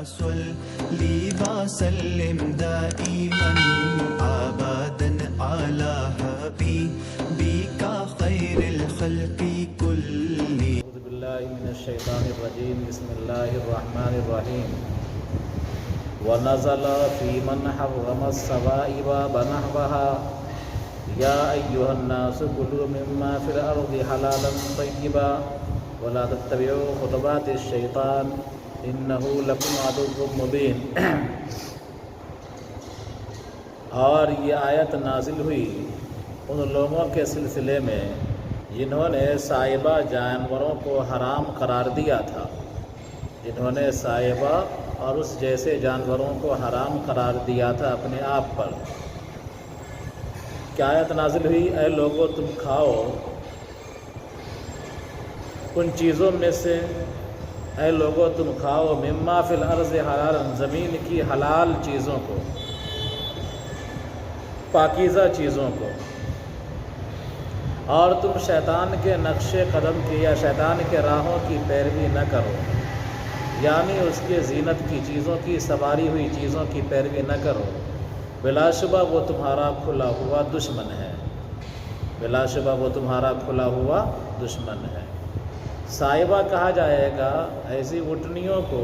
صل وسلم دائما ابدا على حبيبك خير الخلق كلهم. اعوذ باللہ من الشیطان الرجیم. بسم اللہ الرحمن الرحیم. ونزل فی من حرم السوائب ونحوها یا ایہا الناس کلوا مما فی الارض حلالا طیبا ولا تتبعوا خطوات الشیطان انہ لکم عدو مبین. اور یہ آیت نازل ہوئی ان لوگوں کے سلسلے میں جنہوں نے سائبہ جانوروں کو حرام قرار دیا تھا، جنہوں نے سائبہ اور اس جیسے جانوروں کو حرام قرار دیا تھا اپنے آپ پر. کیا آیت نازل ہوئی؟ اے لوگو تم کھاؤ ان چیزوں میں سے، اے لوگو تم کھاؤ مما فی الارض حلالا، زمین کی حلال چیزوں کو، پاکیزہ چیزوں کو، اور تم شیطان کے نقش قدم کی یا شیطان کے راہوں کی پیروی نہ کرو، یعنی اس کے زینت کی چیزوں کی، سواری ہوئی چیزوں کی پیروی نہ کرو. بلا شبہ وہ تمہارا کھلا ہوا دشمن ہے، بلا شبہ وہ تمہارا کھلا ہوا دشمن ہے. سائبہ کہا جائے گا ایسی اٹھنیوں کو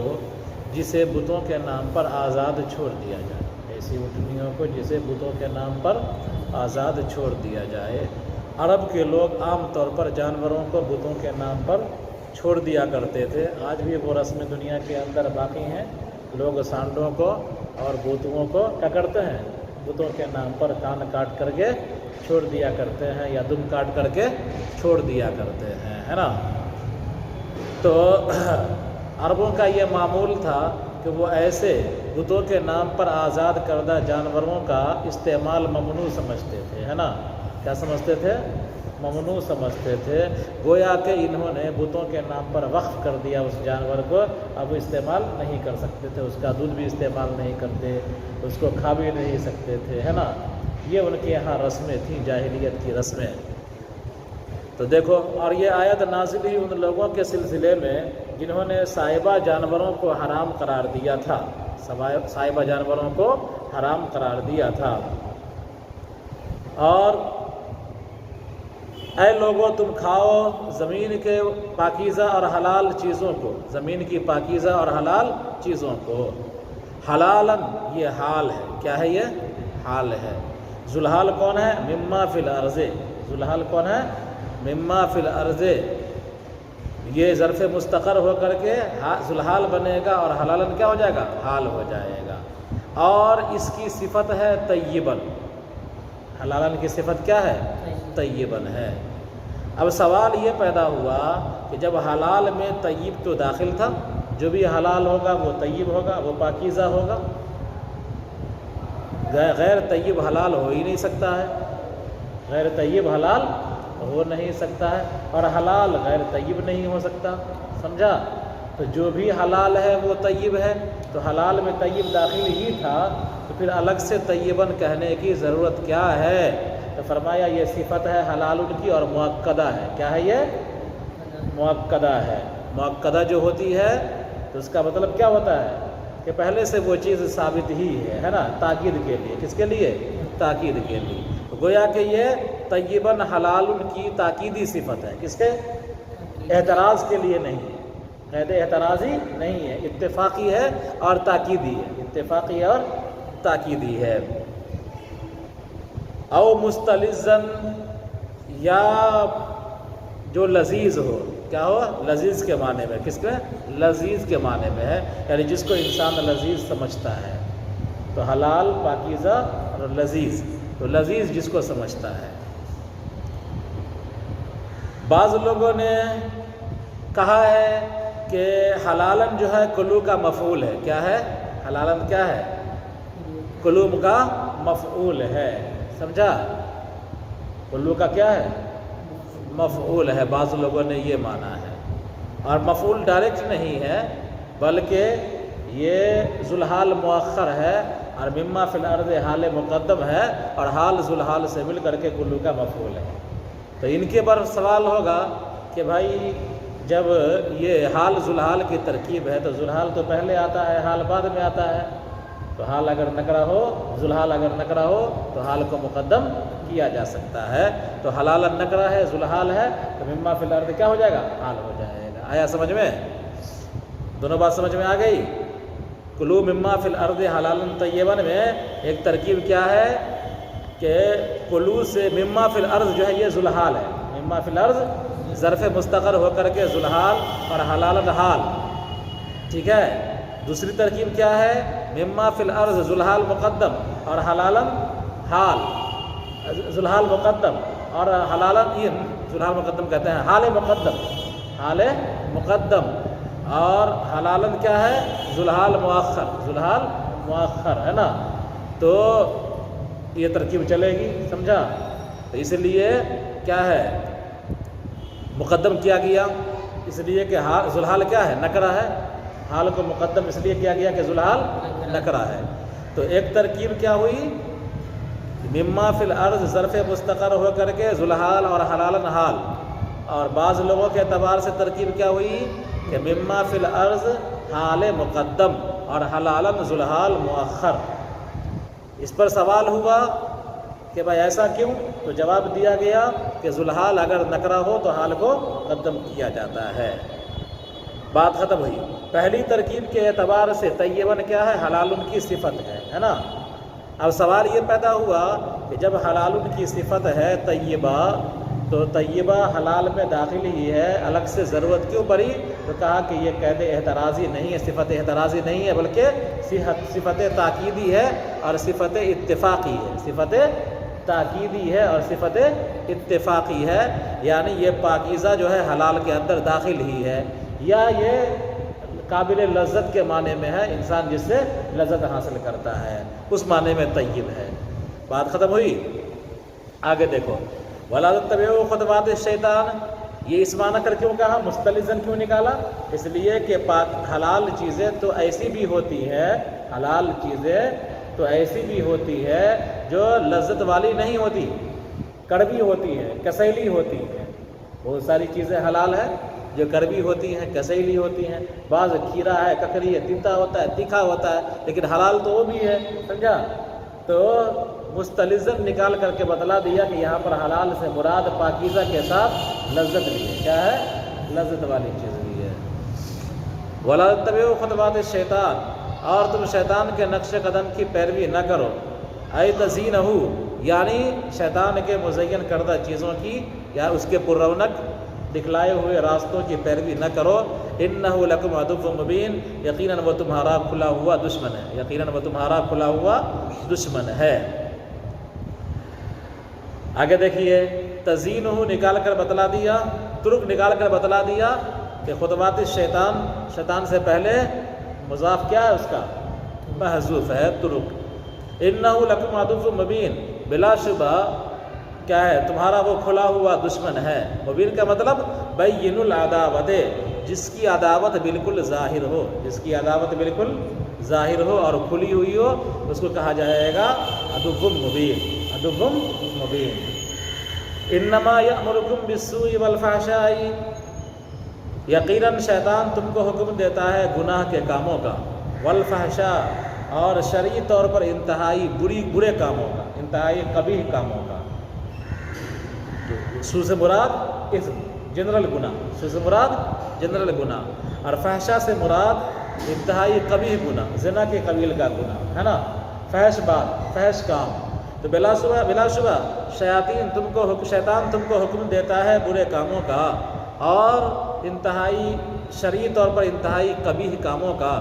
جسے بتوں کے نام پر آزاد چھوڑ دیا جائے، ایسی اٹھنیوں کو جسے بتوں کے نام پر آزاد چھوڑ دیا جائے. عرب کے لوگ عام طور پر جانوروں کو بتوں کے نام پر چھوڑ دیا کرتے تھے. آج بھی وہ رسم دنیا کے اندر باقی ہیں. لوگ سانڈوں کو اور بوتوؤں کو کیا کرتے ہیں؟ بتوں کے نام پر کان کاٹ کر کے چھوڑ دیا کرتے ہیں یا دم کاٹ کر کے چھوڑ دیا کرتے ہیں، ہے نا. تو عربوں کا یہ معمول تھا کہ وہ ایسے بتوں کے نام پر آزاد کردہ جانوروں کا استعمال ممنوع سمجھتے تھے، ہے نا. کیا سمجھتے تھے؟ ممنوع سمجھتے تھے. گویا کہ انہوں نے بتوں کے نام پر وقف کر دیا اس جانور کو، اب استعمال نہیں کر سکتے تھے، اس کا دودھ بھی استعمال نہیں کرتے، اس کو کھا بھی نہیں سکتے تھے، ہے نا. یہ ان کے یہاں رسمیں تھیں، جاہلیت کی رسمیں. تو دیکھو، اور یہ آیت نازل ہوئی ان لوگوں کے سلسلے میں جنہوں نے سائبہ جانوروں کو حرام قرار دیا تھا، سائبہ جانوروں کو حرام قرار دیا تھا. اور اے لوگو تم کھاؤ زمین کے پاکیزہ اور حلال چیزوں کو، زمین کی پاکیزہ اور حلال چیزوں کو. حلالاً یہ حال ہے. کیا ہے؟ یہ حال ہے. ذوالحال کون ہے؟ مما فی الارض. ذوالحال کون ہے؟ مما فی الارض. یہ ظرف مستقر ہو کر کے ذوالحال بنے گا اور حلالاً کیا ہو جائے گا؟ حال ہو جائے گا. اور اس کی صفت ہے طیباً. حلالاً کی صفت کیا ہے؟ طیباً ہے. اب سوال یہ پیدا ہوا کہ جب حلال میں طیب تو داخل تھا، جو بھی حلال ہوگا وہ طیب ہوگا، وہ پاکیزہ ہوگا. غیر طیب حلال ہو ہی نہیں سکتا ہے، غیر طیب حلال ہو نہیں سکتا ہے، اور حلال غیر طیب نہیں ہو سکتا. سمجھا؟ تو جو بھی حلال ہے وہ طیب ہے. تو حلال میں طیب داخل ہی تھا، تو پھر الگ سے طیباً کہنے کی ضرورت کیا ہے؟ تو فرمایا یہ صفت ہے حلال ان کی اور مؤکدہ ہے. کیا ہے یہ؟ مؤکدہ ہے. مؤکدہ جو ہوتی ہے تو اس کا مطلب کیا ہوتا ہے کہ پہلے سے وہ چیز ثابت ہی ہے نا، تاکید کے لیے. کس کے لیے؟ تاکید کے لیے. گویا کہ یہ طیباً حلال ان کی تاکیدی صفت ہے. کس کے؟ اعتراض کے لیے نہیں، قید اعتراضی نہیں ہے، اتفاقی ہے اور تاکیدی ہے. اتفاقی اور تاکیدی ہے. او مستلزن، یا جو لذیذ ہو. کیا ہو؟ لذیذ کے معنی میں. کس کے؟ لذیذ کے معنی میں ہے، یعنی جس کو انسان لذیذ سمجھتا ہے. تو حلال، پاکیزہ اور لذیذ. تو لذیذ جس کو سمجھتا ہے. بعض لوگوں نے کہا ہے کہ حلالاً جو ہے کلو کا مفعول ہے. کیا ہے؟ حلالاً کیا ہے؟ کلو کا مفعول ہے. سمجھا؟ کلو کا کیا ہے؟ مفعول ہے. بعض لوگوں نے یہ مانا ہے، اور مفعول ڈائریکٹ نہیں ہے بلکہ یہ ذوالحال مؤخر ہے اور مما فی الارض حال مقدم ہے، اور حال ذوالحال سے مل کر کے کلو کا مفعول ہے. تو ان کے پر سوال ہوگا کہ بھائی جب یہ حال ذوالحال کی ترکیب ہے تو ذوالحال تو پہلے آتا ہے، حال بعد میں آتا ہے، تو حال اگر نکرہ ہو، ذوالحال اگر نکرہ ہو تو حال کو مقدم کیا جا سکتا ہے۔ تو حلالا نکرہ ہے، ذوالحال ہے، تو مما فی الارض کیا ہو جائے گا؟ حال ہو جائے گا۔ آیا سمجھ میں؟ دونوں بات سمجھ میں آ گئی؟ کلو مما فی الارض حلالا طیبا میں ایک ترکیب کیا ہے کہ کلو سے مما فی الارض جو ہے یہ ذوالحال ہے، مما فی الارض ظرف مستقر ہو کر کے ذوالحال اور حلالا حال، ٹھیک ہے۔ دوسری ترکیب کیا ہے؟ مما فی الارض ذوالحال مقدم اور حلالا حال، ذوالحال مقدم اور حلالا، یہ ذوالحال مقدم کہتے ہیں، حال مقدم، حال مقدم، اور حلالا کیا ہے؟ ذوالحال مؤخر، ذوالحال مؤخر ہے نا۔ تو یہ ترکیب چلے گی، سمجھا؟ تو اس لیے کیا ہے مقدم کیا گیا، اس لیے کہ ذوالحال کیا ہے؟ نکرہ ہے، حال کو مقدم اس لیے کیا گیا کہ ذوالحال نکرہ ہے۔ تو ایک ترکیب کیا ہوئی؟ مما فی الارض ظرف مستقر ہو کر کے ذوالحال اور حلالا حال، اور بعض لوگوں کے اعتبار سے ترکیب کیا ہوئی کہ مما فی الارض حال مقدم اور حلالا ذوالحال مؤخر۔ اس پر سوال ہوا کہ بھائی ایسا کیوں؟ تو جواب دیا گیا کہ ذوالحال اگر نکرہ ہو تو حال کو مقدم کیا جاتا ہے۔ بات ختم ہوئی۔ پہلی ترکیب کے اعتبار سے طیباً کیا ہے؟ حلال کی صفت ہے نا۔ اب سوال یہ پیدا ہوا کہ جب حلال کی صفت ہے طیبہ، تو طیبہ حلال میں داخل ہی ہے، الگ سے ضرورت کیوں پڑی؟ تو کہا کہ یہ قید احترازی نہیں ہے، صفت احترازی نہیں ہے، بلکہ صفت تاکیدی ہے اور صفت اتفاقی ہے، صفت تاکیدی ہے اور صفت اتفاقی ہے، یعنی یہ پاکیزہ جو ہے حلال کے اندر داخل ہی ہے، یا یہ قابل لذت کے معنی میں ہے، انسان جس سے لذت حاصل کرتا ہے، اس معنی میں طیب ہے۔ بات ختم ہوئی؟ آگے دیکھو، وَلَا تَتَّبِعُوا خُطُوَاتِ الشَّيْطَانِ، یہ اس معنی کر کیوں کہا؟ مستلزم کیوں نکالا؟ اس لیے کہ حلال چیزیں تو ایسی بھی ہوتی ہے، حلال چیزیں تو ایسی بھی ہوتی ہے جو لذت والی نہیں ہوتی، کڑوی ہوتی ہے، کسیلی ہوتی ہے۔ بہت ساری چیزیں حلال ہیں جو کڑوی ہوتی ہیں، کسیلی ہوتی ہیں، بعض کھیرا ہے، ککڑی ہے، تیتا ہوتا ہے، تیکھا ہوتا ہے، لیکن حلال تو وہ بھی ہے، سمجھا؟ تو مستلزم نکال کر کے بتلا دیا کہ یہاں پر حلال سے مراد پاکیزہ کے ساتھ لذت بھی ہے، کیا ہے؟ لذت والی چیز بھی ہے۔ وَلَا تَتَّبِعُوا خُطُوَاتِ الشَّيْطَانِ، اور تم شیطان کے نقش قدم کی پیروی نہ کرو، اے تزینہ، یعنی شیطان کے مزین کردہ چیزوں کی یا اس کے پر رونق دکھلائے ہوئے راستوں کی پیروی نہ کرو، انہ لکم عدو مبین، یقیناً وہ تمہارا کھلا ہوا دشمن ہے، یقیناً وہ تمہارا کھلا ہوا دشمن ہے۔ آگے دیکھیے، تزینہ نکال کر بتلا دیا، ترک نکال کر بتلا دیا کہ خطوات الشیطان، شیطان سے پہلے مضاف کیا ہے اس کا؟ محذوف ہے، ترک۔ انہ لکم عدو مبین، بلا شبہ کیا ہے؟ تمہارا وہ کھلا ہوا دشمن ہے۔ مبین کا مطلب بین العداوت، جس کی عداوت بالکل ظاہر ہو، جس کی عداوت بالکل ظاہر ہو اور کھلی ہوئی ہو، اس کو کہا جائے گا عدو مبین، عدو مبین۔ انما یأمرکم بالسوء والفحشاء، یقیناً شیطان تم کو حکم دیتا ہے گناہ کے کاموں کا، والفحشاء، اور شرعی طور پر انتہائی برے کاموں کا، انتہائی قبیح کاموں کا۔ سو سے مراد اسم، جنرل گناہ، سو سے مراد جنرل گناہ، اور فحشاء سے مراد انتہائی قبیح گناہ، زنا کے قبیل کا گناہ ہے نا، فحش بات، فحش کام۔ تو بلا شبہ شیطان تم کو حکم دیتا ہے برے کاموں کا اور انتہائی شرعی طور پر انتہائی قبیح کاموں کا،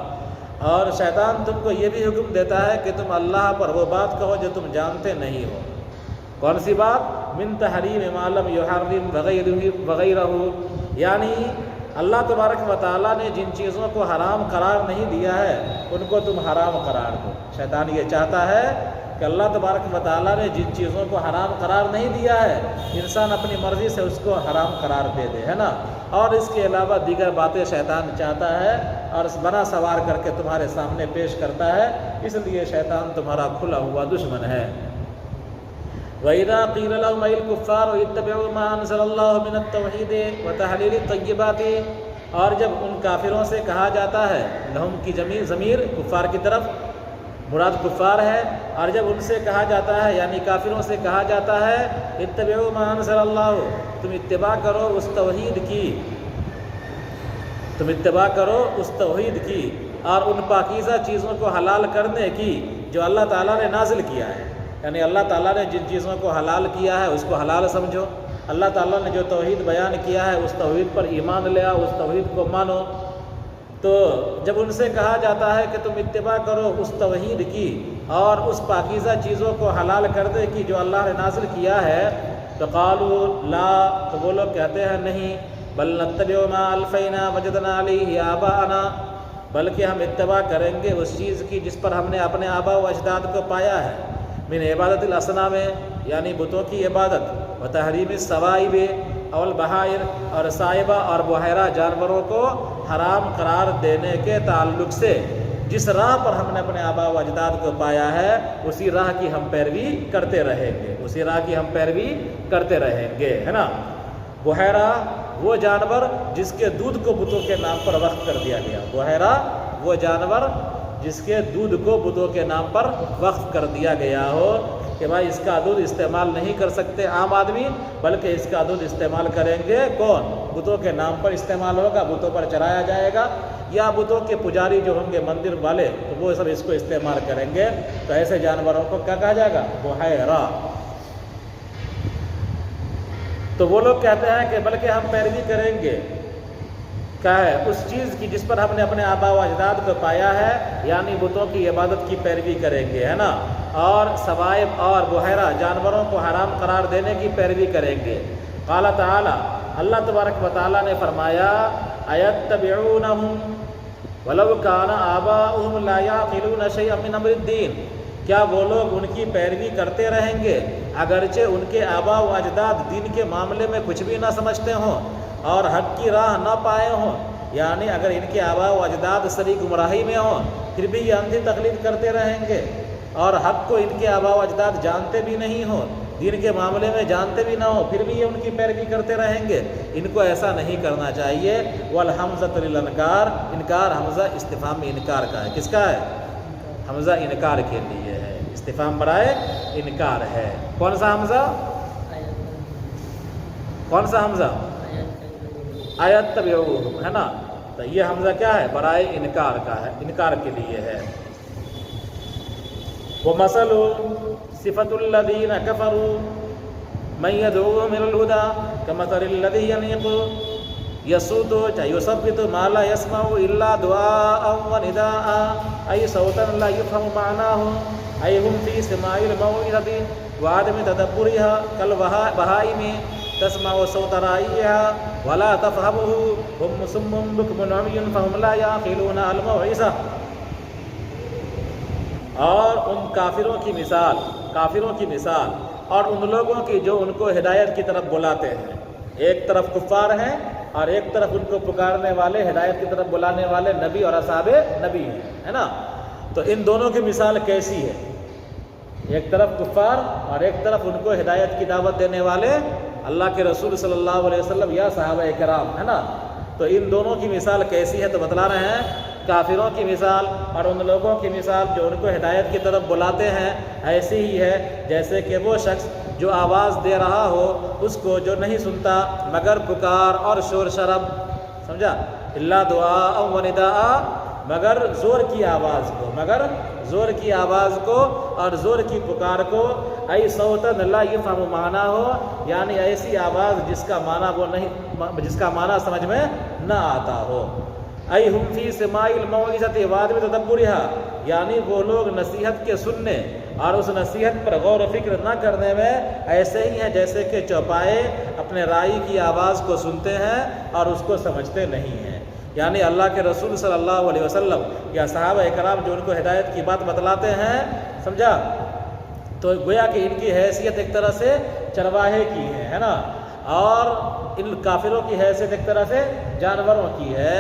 اور شیطان تم کو یہ بھی حکم دیتا ہے کہ تم اللہ پر وہ بات کہو جو تم جانتے نہیں ہو۔ کون سی بات؟ من تحریم ما لم یحرم وغیرہ، یعنی اللہ تبارک و تعالیٰ نے جن چیزوں کو حرام قرار نہیں دیا ہے ان کو تم حرام قرار دو۔ شیطان یہ چاہتا ہے کہ اللہ تبارک و تعالیٰ نے جن چیزوں کو حرام قرار نہیں دیا ہے انسان اپنی مرضی سے اس کو حرام قرار دے دے، ہے نا، اور اس کے علاوہ دیگر باتیں شیطان چاہتا ہے اور بنا سوار کر کے تمہارے سامنے پیش کرتا ہے، اس لیے شیطان تمہارا کھلا ہوا دشمن ہے۔ وَإِذَا قِيلَ لَهُمْ أَيُّ الْكُفَّارُ اتَّبِعُوا مَا أَنزَلَ اللَّهُ مِنَ التَّوْحِيدِ وَتَحْلِيلِ الطَّيِّبَاتِ، اور جب ان کافروں سے کہا جاتا ہے، لہم کی ضمیر کفار کی طرف مراد کفار ہے، اور جب ان سے کہا جاتا ہے یعنی کافروں سے کہا جاتا ہے اتبعوا ما انزل اللہ، تم اتباع کرو اس توحید کی، تم اتباع کرو اس توحید کی اور ان پاکیزہ چیزوں کو حلال کرنے کی جو اللہ تعالیٰ نے نازل کیا ہے، یعنی اللہ تعالیٰ نے جن چیزوں کو حلال کیا ہے اس کو حلال سمجھو، اللہ تعالیٰ نے جو توحید بیان کیا ہے اس توحید پر ایمان لے آؤ، اس توحید کو مانو۔ تو جب ان سے کہا جاتا ہے کہ تم اتباع کرو اس توحید کی اور اس پاکیزہ چیزوں کو حلال کرنے کی جو اللہ نے نازل کیا ہے، تو قالوا لا، تو وہ لوگ کہتے ہیں نہیں، بل نتبع ما الفینا وجدنا علیہ آباءنا، بلکہ ہم اتباع کریں گے اس چیز کی جس پر ہم نے اپنے آباء و اجداد کو پایا ہے، من عبادت الاصنام، یعنی بتوں کی عبادت، و تحریم الصوائب والبحائر، اور صائبہ اور بحیرہ جانوروں کو حرام قرار دینے کے تعلق سے جس راہ پر ہم نے اپنے آباء و اجداد کو پایا ہے اسی راہ کی ہم پیروی کرتے رہیں گے، اسی راہ کی ہم پیروی کرتے رہیں گے، ہے نا۔ بحیرہ وہ جانور جس کے دودھ کو بتوں کے نام پر وقف کر دیا گیا، بحیرہ وہ جانور جس کے دودھ کو بتوں کے نام پر وقف کر دیا گیا ہو کہ بھائی اس کا دودھ استعمال نہیں کر سکتے عام آدمی، بلکہ اس کا دودھ استعمال کریں گے کون؟ بتوں کے نام پر استعمال ہوگا، بتوں پر چڑھایا جائے گا، یا بتوں کے پجاری جو ہوں گے مندر والے تو وہ سب اس کو استعمال کریں گے، تو ایسے جانوروں کو کیا کہا جائے گا؟ بحیرہ۔ تو وہ لوگ کہتے ہیں کہ بلکہ ہم پیروی کریں گے کیا ہے؟ اس چیز کی جس پر ہم نے اپنے آباء و اجداد کو پایا ہے، یعنی بتوں کی عبادت کی پیروی کریں گے، ہے نا، اور صوائب اور بحیرہ جانوروں کو حرام قرار دینے کی پیروی کریں گے۔ قال تعالی، اللہ تبارک و تعالیٰ نے فرمایا، ایتبعونہم ولو کان آباؤہم لا یعقلون شیئا من امر الدین، کیا وہ لوگ ان کی پیروی کرتے رہیں گے اگرچہ ان کے آباء و اجداد دین کے معاملے میں کچھ بھی نہ سمجھتے ہوں اور حق کی راہ نہ پائے ہوں، یعنی اگر ان کے آباء و اجداد سری گمراہی میں ہوں پھر بھی یہ اندھی تقلید کرتے رہیں گے، اور حق کو ان کے آباء و اجداد جانتے بھی نہیں ہوں، دین کے معاملے میں جانتے بھی نہ ہوں، پھر بھی یہ ان کی پیروی کرتے رہیں گے، ان کو ایسا نہیں کرنا چاہیے۔ والحمزۃ للانکار، انکار حمزہ استفہام میں انکار کا ہے، کس کا ہے؟ حمزہ انکار کے لیے ہے، استفہام برائے انکار ہے۔ کون سا حمزہ؟ کون سا حمزہ؟ ایتبعوہم، ہے نا، تو یہ حمزہ کیا ہے؟ برائے انکار کا ہے، انکار کے لیے ہے۔ ومثل صفت الذین کفروا من یدعو من الہدی کمثل الذی ینیق یصوت یثبت ما لا یسمع الا دعاء ونداء ای صوتا لا یفهم معناه ای هم فی سماع الموعظة وعدم تدبرها کالبہائم تسمع صوت رائعها ولا تفهمه هم صم بكم عمي فهم لا يعقلون الموعظة۔ اور ان کافروں کی مثال اور ان لوگوں کی جو ان کو ہدایت کی طرف بلاتے ہیں، ایک طرف کفار ہیں اور ایک طرف ان کو پکارنے والے، ہدایت کی طرف بلانے والے نبی اور اصحاب نبی ہیں، ہے نا، تو ان دونوں کی مثال کیسی ہے؟ ایک طرف کفار اور ایک طرف ان کو ہدایت کی دعوت دینے والے اللہ کے رسول صلی اللہ علیہ وسلم یا صحابہ کرام، ہے نا، تو ان دونوں کی مثال کیسی ہے؟ تو بتلا رہے ہیں، کافروں کی مثال اور ان لوگوں کی مثال جو ان کو ہدایت کی طرف بلاتے ہیں ایسی ہی ہے جیسے کہ وہ شخص جو آواز دے رہا ہو اس کو جو نہیں سنتا مگر پکار اور شور شراب، سمجھا، الا دعاء و نداء، مگر زور کی آواز کو، مگر زور کی آواز کو اور زور کی پکار کو، ای صوتا لا یفہم معنی ہو، یعنی ایسی آواز جس کا معنی سمجھ میں نہ آتا ہو، ای ہم فی سماع الموعظۃ وعدم تدبرها، یعنی وہ لوگ نصیحت کے سننے اور اس نصیحت پر غور و فکر نہ کرنے میں ایسے ہی ہیں جیسے کہ چوپائے اپنے رائی کی آواز کو سنتے ہیں اور اس کو سمجھتے نہیں ہیں، یعنی اللہ کے رسول صلی اللہ علیہ وسلم یا صحابہ کرام جو ان کو ہدایت کی بات بتلاتے ہیں، سمجھا، تو گویا کہ ان کی حیثیت ایک طرح سے چرواہے کی ہے نا، اور ان کافروں کی حیثیت ایک طرح سے جانوروں کی ہے۔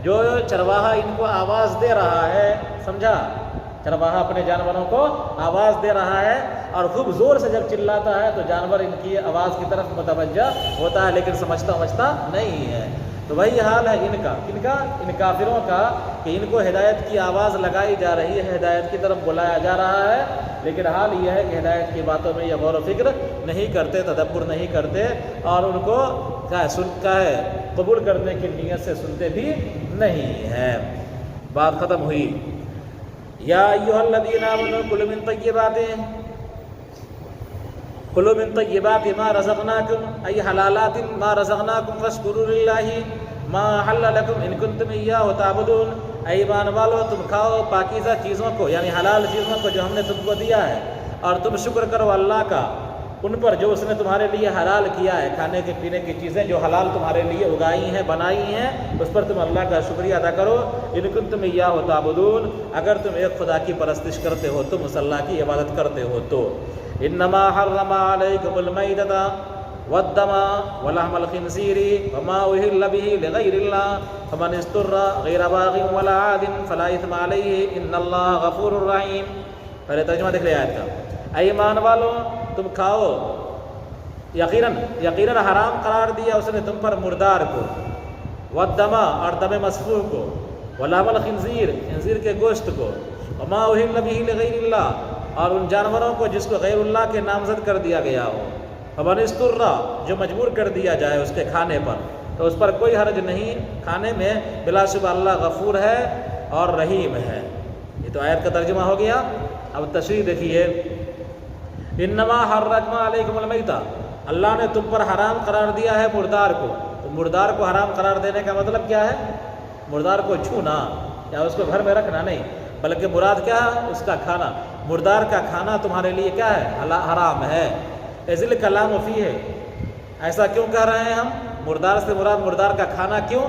جو چرواہا ان کو آواز دے رہا ہے، سمجھا، چرواہا اپنے جانوروں کو آواز دے رہا ہے اور خوب زور سے جب چلاتا ہے تو جانور ان کی آواز کی طرف متوجہ ہوتا ہے لیکن سمجھتا نہیں ہے۔ تو وہی حال ہے ان کا، ان کافروں کا، کہ ان کو ہدایت کی آواز لگائی جا رہی ہے، ہدایت کی طرف بلایا جا رہا ہے، لیکن حال یہ ہے کہ ہدایت کی باتوں میں یہ غور و فکر نہیں کرتے، تدبر نہیں کرتے، اور ان کو قبول کرنے کی نیت سے سنتے بھی نہیں ہے۔ بات ختم ہوئی۔ یا ایھا الذین آمنوا کلوا من طیبات ما رزقناکم ای حلالات ما رزقناکم واشکروا للہ ما حل لکم ان کنتم ایاہ تعبدون۔ اے ایمان والو، تم کھاؤ پاکیزہ چیزوں کو، یعنی حلال چیزوں کو جو ہم نے تم کو دیا ہے، اور تم شکر کرو اللہ کا ان پر جو اس نے تمہارے لیے حلال کیا ہے، کھانے کے پینے کی چیزیں جو حلال تمہارے لیے اگائی ہیں، بنائی ہیں، اس پر تم اللہ کا شکریہ ادا کرو۔ ان کنتم ایاہ تعبدون، اگر تم ایک خدا کی پرستش کرتے ہو، تم اس اللہ کی عبادت کرتے ہو تو۔ انما حرم علیکم المیتۃ والدم ولحم الخنزیر وما اہل به لغیر اللہ فمن اضطر غیر باغ ولا عاد فلا اثم علیہ ان اللہ غفور رحیم۔ پہلے ترجمہ دیکھ لیں آیت کا۔ اے ایمان والو، تم کھاؤ، یقیناً حرام قرار دیا اس نے تم پر مردار کو، والدم اور دم مسفوح کو، ولحم الخنزیر خنزیر کے گوشت کو، وما اہل به لغیر اللہ اور ان جانوروں کو جس کو غیر اللہ کے نامزد کر دیا گیا ہو، فمن اضطر جو مجبور کر دیا جائے اس کے کھانے پر تو اس پر کوئی حرج نہیں کھانے میں، بلا شبہ اللہ غفور ہے اور رحیم ہے۔ یہ تو آیت کا ترجمہ ہو گیا۔ اب تشریح دیکھیے۔ انما حرم علیکم المیتۃ، اللہ نے تم پر حرام قرار دیا ہے مردار کو۔ تو مردار کو حرام قرار دینے کا مطلب کیا ہے؟ مردار کو چھونا یا اس کو گھر میں رکھنا نہیں، بلکہ مراد کیا ہے؟ اس کا کھانا۔ مردار کا کھانا تمہارے لیے کیا ہے؟ حرام ہے۔ ازل کلام فیہ، ایسا کیوں کہہ رہے ہیں ہم؟ مردار سے مراد مردار کا کھانا کیوں؟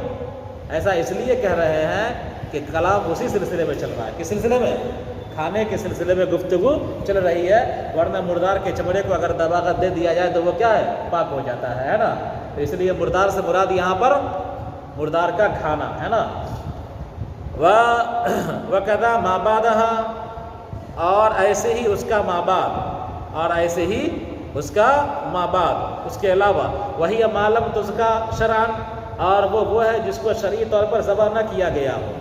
ایسا اس لیے کہہ رہے ہیں کہ کلام اسی سلسلے میں چل رہا ہے۔ کس سلسلے میں؟ کھانے کے سلسلے میں گفتگو چل رہی ہے، ورنہ مردار کے چمڑے کو اگر دباغت دے دیا جائے تو وہ کیا ہے؟ پاک ہو جاتا ہے نا۔ تو اس لیے مردار سے مراد یہاں پر مردار کا کھانا ہے نا۔ وَكَذَا مَا بَعْدَهَا، اور ایسے ہی اس کا ماں بعد، اور ایسے ہی اس کا ماں بعد، اس کے علاوہ، وہی مَا لَمْ تُذْكَرْ شَرْعًا، اور وہ ہے جس کو شرعی طور پر ذبح نہ کیا گیا ہو،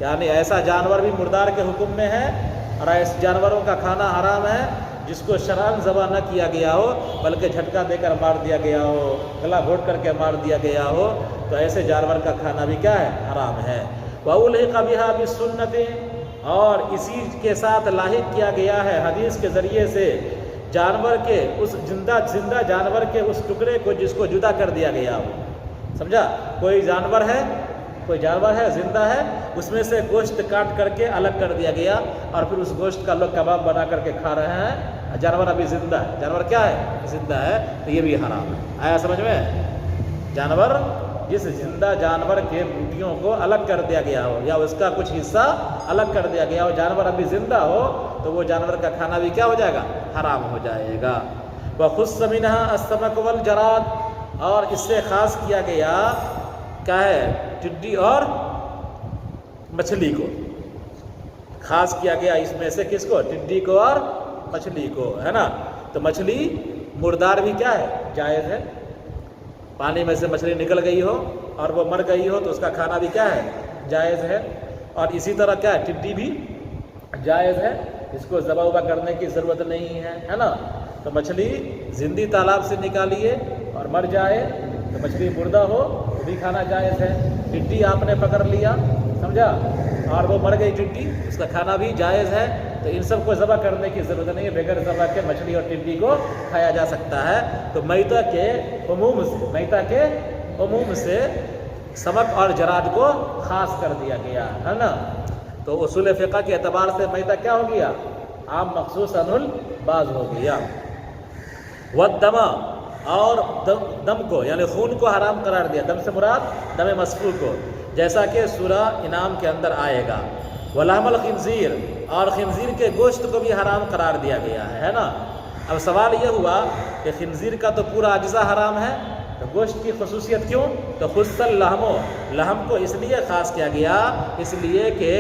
یعنی ایسا جانور بھی مردار کے حکم میں ہے اور ایسے جانوروں کا کھانا حرام ہے جس کو شرعاً ذبح نہ کیا گیا ہو بلکہ جھٹکا دے کر مار دیا گیا ہو، گلا گھونٹ کر کے مار دیا گیا ہو، تو ایسے جانور کا کھانا بھی کیا ہے؟ حرام ہے۔ وَأُلْحِقَ بِهَا بِالسُّنَّةِ، اور اسی کے ساتھ لاحق کیا گیا ہے حدیث کے ذریعے سے جانور کے اس زندہ جانور کے اس ٹکڑے کو جس کو جدا کر دیا گیا ہو۔ سمجھا؟ کوئی جانور ہے زندہ ہے، اس میں سے گوشت کاٹ کر کے الگ کر دیا گیا اور پھر اس گوشت کا لوگ کباب بنا کر کے کھا رہے ہیں، جانور ابھی زندہ ہے۔ جانور کیا ہے؟ زندہ ہے، تو یہ بھی حرام ہے۔ آیا سمجھ میں؟ جانور، جس زندہ جانور کے بوٹیوں کو الگ کر دیا گیا ہو یا اس کا کچھ حصہ الگ کر دیا گیا ہو، جانور ابھی زندہ ہو، تو وہ جانور کا کھانا بھی کیا ہو جائے گا؟ حرام ہو جائے گا۔ وَخُصَّ مِنْهَا السَّمَكُ وَالْجَرَادُ، اور اس سے خاص کیا گیا کیا ہے؟ ٹڈی اور مچھلی کو خاص کیا گیا، اس میں سے کس کو؟ ٹڈی کو اور مچھلی کو، ہے نا۔ تو مچھلی مردار بھی کیا ہے؟ جائز ہے۔ پانی میں سے مچھلی نکل گئی ہو اور وہ مر گئی ہو تو اس کا کھانا بھی کیا ہے؟ جائز ہے۔ اور اسی طرح کیا ہے؟ ٹڈی بھی جائز ہے، اس کو ذبح وبح کرنے کی ضرورت نہیں ہے نا۔ تو مچھلی زندی تالاب سے نکالیے اور مر جائے تو مچھلی مردہ ہو وہ بھی کھانا جائز ہے۔ ٹڈی آپ نے پکڑ لیا، سمجھا، اور وہ مر گئی ٹڈی، اس کا کھانا بھی جائز ہے۔ تو ان سب کو ذبح کرنے کی ضرورت نہیں ہے، بغیر ذبح کے مچھلی اور ٹڈی کو کھایا جا سکتا ہے۔ تو میتہ کے عموم سے سمک اور جراد کو خاص کر دیا گیا ہے نا۔ تو اصول فقہ کے اعتبار سے میتہ کیا ہو گیا؟ عام مخصوص عن البعض ہو گیا۔ والدم، اور دم کو یعنی خون کو حرام قرار دیا۔ دم سے مراد دم مسفوح کو، جیسا کہ سورہ انعام کے اندر آئے گا۔ ولحم الخنزیر، اور خنزیر کے گوشت کو بھی حرام قرار دیا گیا ہے نا۔ اب سوال یہ ہوا کہ خنزیر کا تو پورا اجزا حرام ہے، تو گوشت کی خصوصیت کیوں؟ تو خص اللحم، لحم کو اس لیے خاص کیا گیا، اس لیے کہ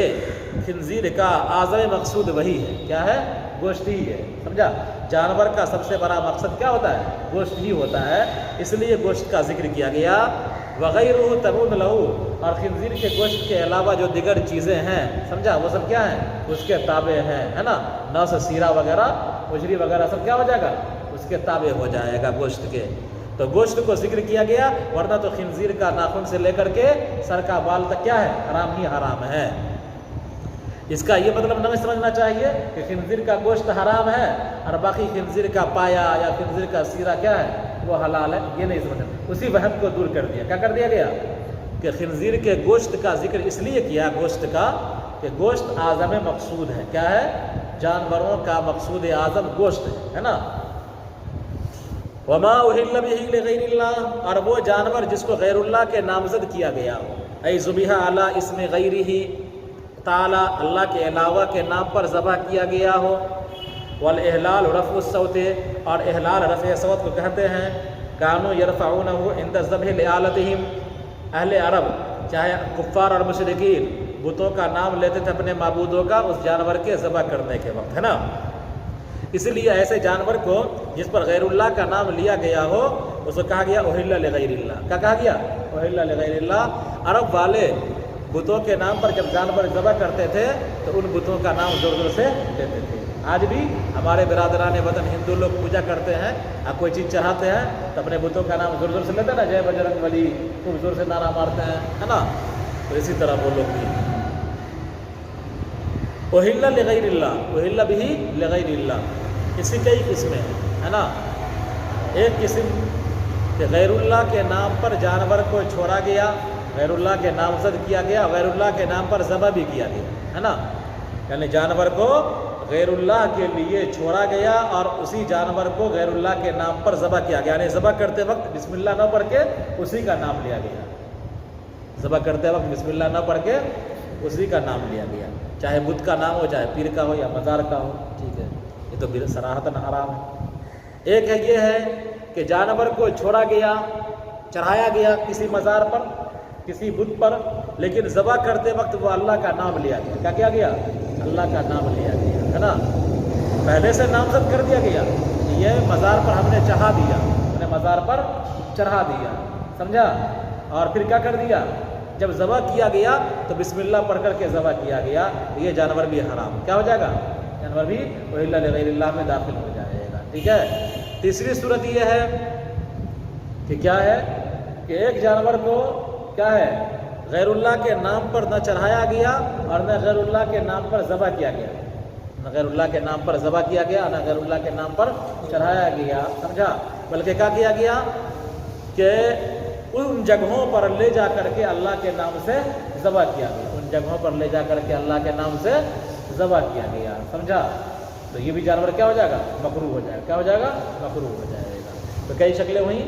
خنزیر کا اعظم مقصود وہی ہے، کیا ہے؟ گوشت ہی ہے، سمجھا؟ جانور کا سب سے بڑا مقصد کیا ہوتا ہے؟ گوشت ہی ہوتا ہے، اس لیے گوشت کا ذکر کیا گیا۔ وغیرہ تبون لہو، اور خنزیر کے گوشت کے علاوہ جو دیگر چیزیں ہیں، سمجھا، وہ سب کیا ہیں؟ اس کے تابع ہیں، ہے نا؟ نوس سیرہ وغیرہ، اجری وغیرہ سب کیا ہو جائے گا؟ اس کے تابع ہو جائے گا گوشت کے۔ تو گوشت کو ذکر کیا گیا، ورنہ تو خنزیر کا ناخن سے لے کر کے سر کا بال تک کیا ہے؟ حرام ہی حرام ہے۔ اس کا یہ مطلب نہیں سمجھنا چاہیے کہ خنزیر کا گوشت حرام ہے اور باقی خنزیر کا پایا یا خنزیر کا سیرہ کیا ہے؟ وہ حلال ہے، یہ نہیں سمجھنا۔ اسی وہم کو دور کر دیا، کیا کر دیا گیا؟ کہ خنزیر کے گوشت کا ذکر اس لیے کیا گوشت کا کہ گوشت اعظم مقصود ہے، کیا ہے؟ جانوروں کا مقصود اعظم گوشت ہے نا؟ وما اہل بہ لغیر اللہ، اور وہ جانور جس کو غیر اللہ کے نامزد کیا گیا ہو، ای ذبح علی اسم غیرہ تعالی، اللہ کے علاوہ کے نام پر ذبح کیا گیا ہو۔ والاحلال رفع الصوت، اور احلال رفع صوت کو کہتے ہیں۔ کانوا یرفعونہ عند الذبح لآلتہم، اہل عرب چاہے کفار اور مشرکین بتوں کا نام لیتے تھے اپنے معبودوں کا اس جانور کے ذبح کرنے کے وقت، ہے نا؟ اس لیے ایسے جانور کو جس پر غیر اللہ کا نام لیا گیا ہو اس کو کہا گیا اہل لغیر اللہ۔ کیا کہا گیا؟ اہل لغیر اللہ۔ عرب والے بتوں کے نام پر جب جانور ذبح کرتے تھے تو ان بتوں کا نام زور زور سے لیتے تھے۔ آج بھی ہمارے برادران وطن ہندو لوگ پوجا کرتے ہیں، اب کوئی چیز چڑھاتے ہیں تو اپنے بتوں کا نام زور زور سے لیتے ہیں نا، جے بجرنگ بلی، خوب زور سے نعرہ مارتے ہیں، ہے نا؟ تو اسی طرح وہ لوگ بھی اہل لغیر اللہ، اہل بہ لغیر اللہ، اسی کئی قسمیں ہیں، ہے نا؟ ایک قسم کہ غیر اللہ کے نام پر جانور کو چھوڑا گیا، غیر اللہ کے نامزد کیا گیا، غیر اللہ کے نام پر ذبح بھی کیا گیا، ہے نا؟ یعنی جانور کو غیر اللہ کے لیے چھوڑا گیا اور اسی جانور کو غیر اللہ کے نام پر ذبح کیا گیا، یعنی ذبح کرتے وقت بسم اللہ نہ پڑھ کے اسی کا نام لیا گیا، ذبح کرتے وقت بسم اللہ نہ پڑھ کے اسی کا نام لیا گیا، چاہے بت کا نام ہو، چاہے پیر کا ہو یا مزار کا ہو، ٹھیک ہے؟ یہ تو صراحتاً حرام ہے۔ ایک ہے یہ ہے کہ جانور کو چھوڑا گیا، چڑھایا گیا کسی مزار پر، کسی بت پر، لیکن ذبح کرتے وقت وہ اللہ کا نام لیا گیا۔ کیا کیا گیا؟ اللہ کا نام لیا گیا، ہے نا؟ پہلے سے نامزد کر دیا گیا کہ یہ مزار پر ہم نے چڑھا دیا، ہم نے مزار پر چڑھا دیا، سمجھا؟ اور پھر کیا کر دیا؟ جب ذبح کیا گیا تو بسم اللہ پڑھ کر کے ذبح کیا گیا، یہ جانور بھی حرام کیا ہو جائے گا؟ جانور بھی اہل لغیر اللہ میں داخل ہو جائے گا، ٹھیک ہے؟ تیسری صورت یہ ہے کہ کیا ہے کہ ایک جانور کو کیا ہے؟ غیر اللہ کے نام پر نہ چڑھایا گیا اور نہ غیر اللہ کے نام پر ذبح کیا گیا، نہ غیر اللہ کے نام پر ذبح کیا گیا نہ غیر اللہ کے نام پر چڑھایا گیا، سمجھا؟ بلکہ کیا کیا گیا کہ ان جگہوں پر لے جا کر کے اللہ کے نام سے ذبح کیا گیا، ان جگہوں پر لے جا کر کے اللہ کے نام سے ذبح کیا گیا، سمجھا؟ تو یہ بھی جانور کیا ہو جائے گا؟ مکروہ ہو جائے گا۔ کیا ہو جائے گا؟ مکروہ ہو جائے گا۔ تو کئی شکلیں ہوئیں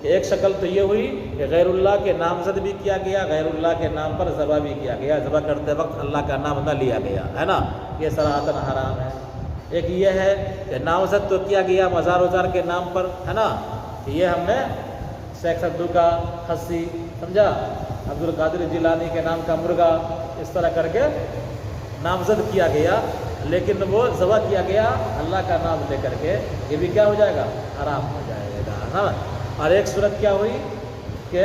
کہ ایک شکل تو یہ ہوئی کہ غیر اللہ کے نامزد بھی کیا گیا، غیر اللہ کے نام پر ذبح بھی کیا گیا، ذبح کرتے وقت اللہ کا نام نہ لیا گیا، ہے نا؟ یہ صراحتاً حرام ہے۔ ایک یہ ہے کہ نامزد تو کیا گیا مزار وزار کے نام پر، ہے نا؟ کہ یہ ہم نے شیخ صدو کا خصی، سمجھا؟ عبد القادر جیلانی کے نام کا مرغا، اس طرح کر کے نامزد کیا گیا، لیکن وہ ذبح کیا گیا اللہ کا نام لے کر کے، یہ بھی کیا ہو جائے گا؟ حرام ہو جائے گا، ہاں۔ اور ایک صورت کیا ہوئی کہ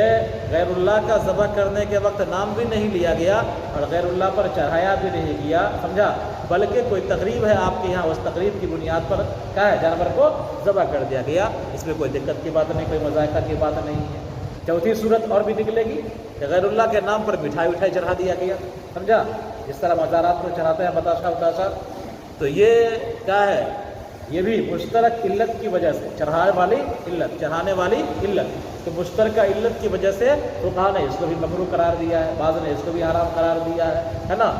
غیر اللہ کا ذبح کرنے کے وقت نام بھی نہیں لیا گیا اور غیر اللہ پر چڑھایا بھی نہیں گیا، سمجھا؟ بلکہ کوئی تقریب ہے آپ کے یہاں، اس تقریب کی بنیاد پر کیا ہے؟ جانور کو ذبح کر دیا گیا، اس میں کوئی دقت کی بات نہیں، کوئی مذائقہ کی بات نہیں ہے۔ چوتھی صورت اور بھی نکلے گی کہ غیر اللہ کے نام پر مٹھائی وٹھائی چڑھا دیا گیا، سمجھا؟ جس طرح مزارات پر چڑھاتے ہیں بتاشا وتاشا، تو یہ کیا ہے؟ یہ بھی مشترک علت کی وجہ سے، چڑھانے والی علت، چڑھانے والی علت، تو مشترکہ علت کی وجہ سے فقہاء نے اس کو بھی مکروہ قرار دیا ہے، بعض نے اس کو بھی حرام قرار دیا ہے نا؟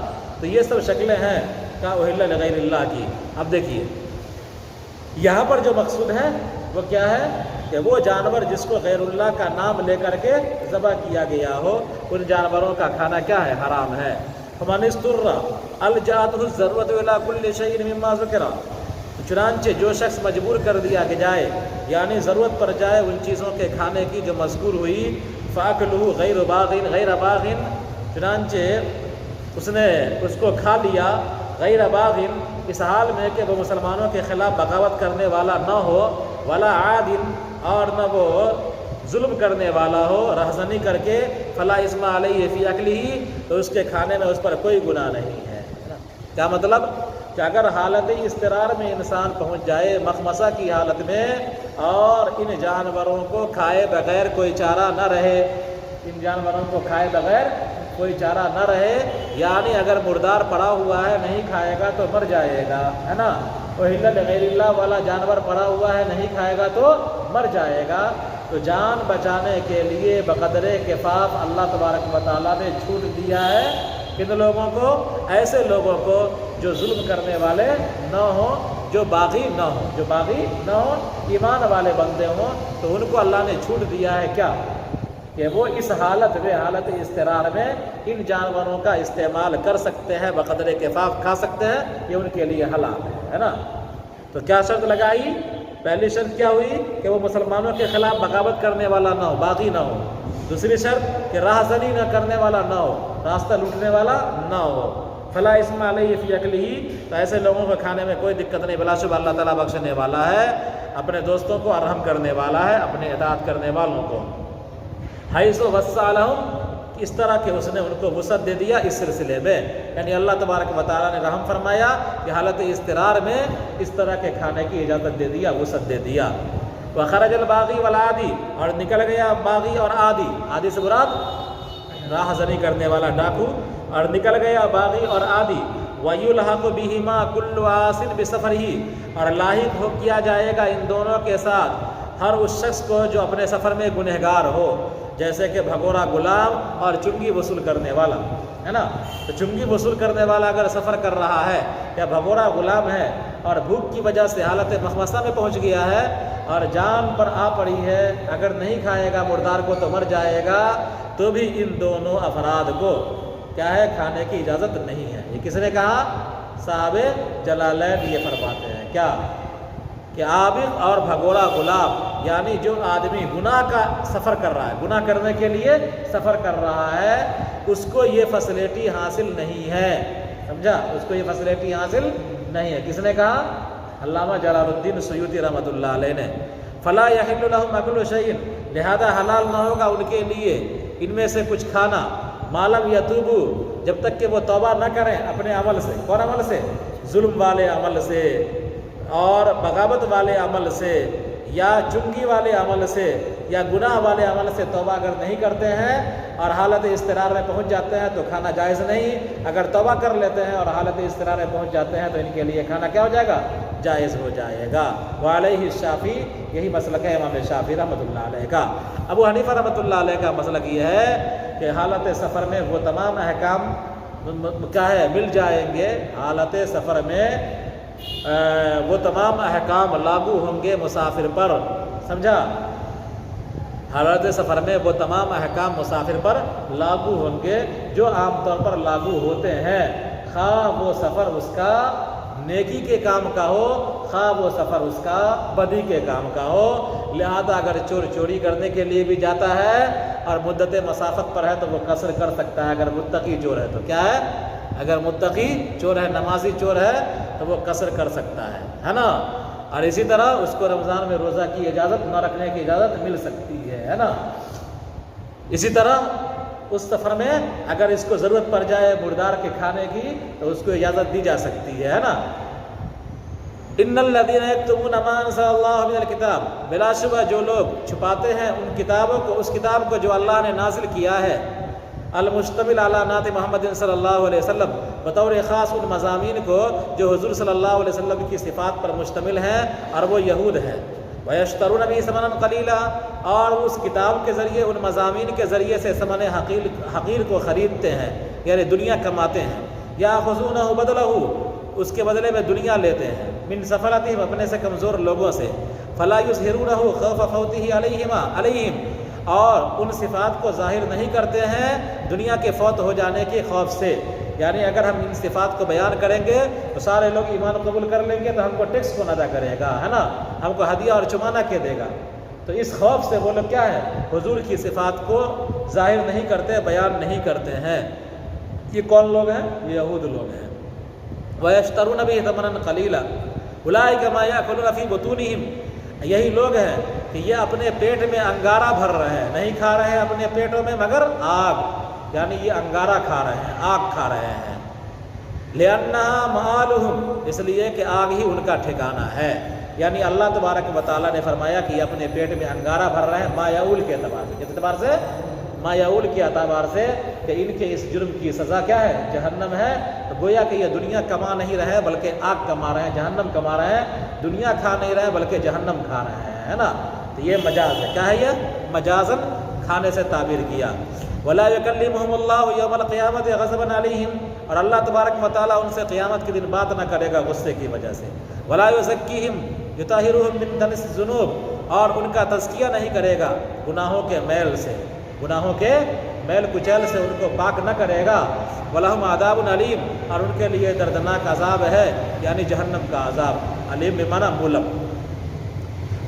تو یہ سب شکلیں ہیں کا اہل لغیر اللہ کی۔ اب دیکھیے یہاں پر جو مقصود ہے وہ کیا ہے کہ وہ جانور جس کو غیر اللہ کا نام لے کر کے ذبح کیا گیا ہو، ان جانوروں کا کھانا کیا ہے؟ حرام ہے۔ فمن اضطر الجأته الضرورة إلى كل شيء مما ذكر، چنانچہ جو شخص مجبور کر دیا کہ جائے یعنی ضرورت پڑ جائے ان چیزوں کے کھانے کی جو مذکور ہوئی فَأَكْلُهُ غَيْرَ بَاغٍ چنانچہ اس نے اس کو کھا لیا غیر باغ اس حال میں کہ وہ مسلمانوں کے خلاف بغاوت کرنے والا نہ ہو ولا عاد اور نہ وہ ظلم کرنے والا ہو رہزنی کر کے فلا اسم علیہ فی اکلہ تو اس کے کھانے میں اس پر کوئی گناہ نہیں ہے۔ کیا مطلب کہ اگر حالت اضطرار میں انسان پہنچ جائے مخمصہ کی حالت میں اور ان جانوروں کو کھائے بغیر کوئی چارہ نہ رہے، ان جانوروں کو کھائے بغیر کوئی چارہ نہ رہے، یعنی اگر مردار پڑا ہوا ہے نہیں کھائے گا تو مر جائے گا، ہے نا، اہل لغیر اللہ والا جانور پڑا ہوا ہے نہیں کھائے گا تو مر جائے گا، تو جان بچانے کے لیے بقدر کفاف اللہ تبارک و تعالیٰ نے چھوٹ دیا ہے کن لوگوں کو؟ ایسے لوگوں کو جو ظلم کرنے والے نہ ہوں، جو باغی نہ ہوں، ایمان والے بندے ہوں، تو ان کو اللہ نے چھوٹ دیا ہے کیا کہ وہ اس حالت اضطرار میں ان جانوروں کا استعمال کر سکتے ہیں، بقدر کفاف کھا سکتے ہیں، یہ ان کے لیے حلال ہے نا۔ تو کیا شرط لگائی؟ پہلی شرط کیا ہوئی کہ وہ مسلمانوں کے خلاف بغاوت کرنے والا نہ ہو، باغی نہ ہو۔ دوسری شرط کہ راہ زنی نہ کرنے والا نہ ہو، راستہ لوٹنے والا نہ ہو۔ فلا اسم علیہ فی اکلہ تو ایسے لوگوں کو کھانے میں کوئی دقت نہیں، بلا شبہ اللہ تعالیٰ بخشنے والا ہے، اپنے دوستوں کو رحم کرنے والا ہے، اپنے اطاعت کرنے والوں کو۔ حیث وسع لہم اس طرح کہ اس نے ان کو وسعت دے دیا اس سلسلے میں، یعنی اللہ تبارک و تعالیٰ نے رحم فرمایا کہ حالت اضطرار میں اس طرح کے کھانے کی اجازت دے دیا، وسعت دے دیا۔ وخرج الباغی والعادی اور نکل گیا باغی اور عادی سے مراد راہ زنی کرنے والا ڈاکو، اور نکل گیا باغی اور عادی۔ وَيُلْحَقُ بِهِمَا كُلُّ عَاصٍ بِسَفَرِهِ اور لاحق ہو کیا جائے گا ان دونوں کے ساتھ ہر اس شخص کو جو اپنے سفر میں گنہگار ہو، جیسے کہ بھگورا غلام اور چنگی وصول کرنے والا، ہے نا۔ تو چنگی وصول کرنے والا اگر سفر کر رہا ہے یا بھگورا غلام ہے اور بھوک کی وجہ سے حالت مخمصہ میں پہنچ گیا ہے اور جان پر آ پڑی ہے، اگر نہیں کھائے گا مردار کو تو مر جائے گا، تو بھی ان دونوں افراد کو کیا ہے کھانے کی اجازت نہیں ہے۔ یہ کس نے کہا؟ صاحب جلالین یہ فرماتے ہیں کیا کہ عابد اور بھگورا غلام، یعنی جو آدمی گناہ کا سفر کر رہا ہے، گناہ کرنے کے لیے سفر کر رہا ہے، اس کو یہ فیسلٹی حاصل نہیں ہے، سمجھا؟ اس کو یہ فیسلٹی حاصل نہیں ہے۔ کس نے کہا؟ علامہ جلال الدین سیوطی رحمۃ اللہ علیہ نے۔ فلا یحل لهم اکل شیء لہذا حلال نہ ہوگا ان کے لیے ان میں سے کچھ کھانا، ما لم یتوبوا جب تک کہ وہ توبہ نہ کریں اپنے عمل سے۔ کون عمل سے؟ ظلم والے عمل سے اور بغاوت والے عمل سے یا چنگی والے عمل سے یا گناہ والے عمل سے توبہ اگر نہیں کرتے ہیں اور حالت اضطرار میں پہنچ جاتے ہیں تو کھانا جائز نہیں۔ اگر توبہ کر لیتے ہیں اور حالت اضطرار میں پہنچ جاتے ہیں تو ان کے لیے کھانا کیا ہو جائے گا؟ جائز ہو جائے گا۔ وعلیہ الشافعی یہی مسلک ہے امام شافعی رحمۃ اللہ علیہ کا۔ ابو حنیفہ رحمۃ اللہ علیہ کا مسلک یہ ہے کہ حالت سفر میں وہ تمام احکام کیا ہے مل جائیں گے، حالت سفر میں وہ تمام احکام لاگو ہوں گے مسافر پر، سمجھا؟ حالت سفر میں وہ تمام احکام مسافر پر لاگو ہوں گے جو عام طور پر لاگو ہوتے ہیں، خواہ وہ سفر اس کا نیکی کے کام کا ہو، خواہ وہ سفر اس کا بدی کے کام کا ہو۔ لہذا اگر چوری کرنے کے لیے بھی جاتا ہے اور مدت مسافت پر ہے تو وہ قصر کر سکتا ہے، اگر متقی چور ہے تو کیا ہے؟ اگر متقی چور ہے، نمازی چور ہے تو وہ قصر کر سکتا ہے نا۔ اور اسی طرح اس کو رمضان میں روزہ کی اجازت نہ رکھنے کی اجازت مل سکتی ہے نا۔ اسی طرح اس سفر میں اگر اس کو ضرورت پڑ جائے مردار کے کھانے کی تو اس کو اجازت دی جا سکتی ہے نا۔ ان الذین یکتمون ما انزل اللہ من الکتاب بلا شبہ جو لوگ چھپاتے ہیں ان کتابوں کو، اس کتاب کو جو اللہ نے نازل کیا ہے، المشتمل علی نعت محمد صلی اللہ علیہ وسلم بطور خاص ان مضامین کو جو حضور صلی اللہ علیہ وسلم کی صفات پر مشتمل ہیں اور وہ یہود ہیں۔ وَيَشْتَرُونَ بِهِ ثَمَنًا قَلِيلًا اور اس کتاب کے ذریعے ان مضامین کے ذریعے سے ثمن حقیر کو خریدتے ہیں، یعنی دنیا کماتے ہیں۔ یَأْخُذُونَهُ بَدْلَهُ اس کے بدلے میں دنیا لیتے ہیں، من سفلتہم اپنے سے کمزور لوگوں سے، فَلَا يُظْهِرُونَهُ خَوْفَ فَوْتِهِ عَلَيْهِمْ اور ان صفات کو ظاہر نہیں کرتے ہیں دنیا کے فوت ہو جانے کے خوف سے۔ یعنی اگر ہم ان صفات کو بیان کریں گے تو سارے لوگ ایمان قبول کر لیں گے تو ہم کو ٹیکس کون ادا کرے گا، ہے نا، ہم کو ہدیہ اور چمانہ کے دے گا. تو اس خوف سے وہ لوگ کیا ہے، حضور کی صفات کو ظاہر نہیں کرتے، بیان نہیں کرتے ہیں. یہ کون لوگ ہیں؟ یہ یہود لوگ ہیں. وَيَشْتَرُونَ بِهِ ثَمَنًا قَلِيلًا أُولَٰئِكَ مَا يَأْكُلُونَ فِي بُطُونِهِمْ. یہی لوگ ہیں کہ یہ اپنے پیٹ میں انگارہ بھر رہے ہیں، نہیں کھا رہے ہیں اپنے پیٹوں میں مگر آگ، یعنی یہ انگارہ کھا رہے ہیں، آگ کھا رہے ہیں. لِأَنَّهَا مَآلُهُمْ، اس لیے کہ آگ ہی ان کا ٹھکانہ ہے. یعنی اللہ تبارک و تعالیٰ نے فرمایا کہ یہ اپنے پیٹ میں انگارہ بھر رہے ہیں، ما یعول کے اعتبار سے. کس اعتبار سے؟ ما یعول کے اعتبار سے کہ ان کے اس جرم کی سزا کیا ہے؟ جہنم ہے. تو گویا کہ یہ دنیا کما نہیں رہے بلکہ آگ کما رہے ہیں، جہنم کما رہے ہیں. دنیا کھا نہیں رہے بلکہ جہنم کھا رہے ہیں، ہے نا. تو یہ مجاز ہے. کیا ہے یہ؟ مجازن کھانے سے تعبیر کیا. وَلَا يُكَلِّمُهُمُ اللَّهُ يَوْمَ الْقِيَامَةِ غَضَبًا عَلَيْهِمْ، اور اللہ تبارک و تعالیٰ ان سے قیامت کے دن بات نہ کرے گا غصے کی وجہ سے. وَلَا يُزَكِّيهِمْ يُطَهِّرُهُمْ مِنْ دَنَسِ الذُّنُوبِ، اور ان کا تزکیہ نہیں کرے گا گناہوں کے میل سے، گناہوں کے میل کچیل سے ان کو پاک نہ کرے گا. وَلَهُمْ عَذَابٌ عَلِيمٌ، اور ان کے لیے دردناک عذاب ہے، یعنی جہنم کا عذاب. علیم بمعنی مولم.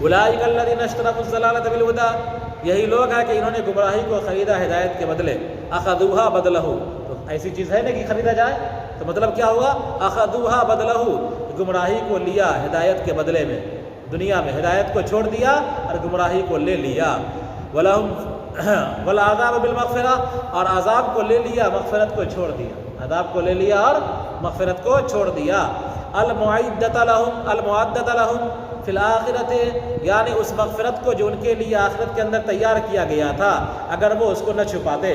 أُولَٰئِكَ الَّذِينَ اشْتَرَوُا الضَّلَالَةَ بِالْهُدَىٰ، یہی لوگ ہیں کہ انہوں نے گمراہی کو خریدا ہدایت کے بدلے. أَخَذُوهَا بَدْلَهُ، تو ایسی چیز ہے نہیں کہ خریدا جائے، تو مطلب کیا ہوا؟ أَخَذُوهَا بَدْلَهُ، گمراہی کو لیا ہدایت کے بدلے میں. دنیا میں ہدایت کو چھوڑ دیا اور گمراہی کو لے لیا. وَلَهُمْ وَالْعَذَابُ بِالْمَغْفِرَةِ، اور عذاب کو لے لیا، مغفرت کو چھوڑ دیا. عذاب کو لے لیا اور مغفرت کو چھوڑ دیا. المعدۃ لهم فی الآخرۃ، یعنی اس مغفرت کو جو ان کے لیے آخرت کے اندر تیار کیا گیا تھا اگر وہ اس کو نہ چھپاتے.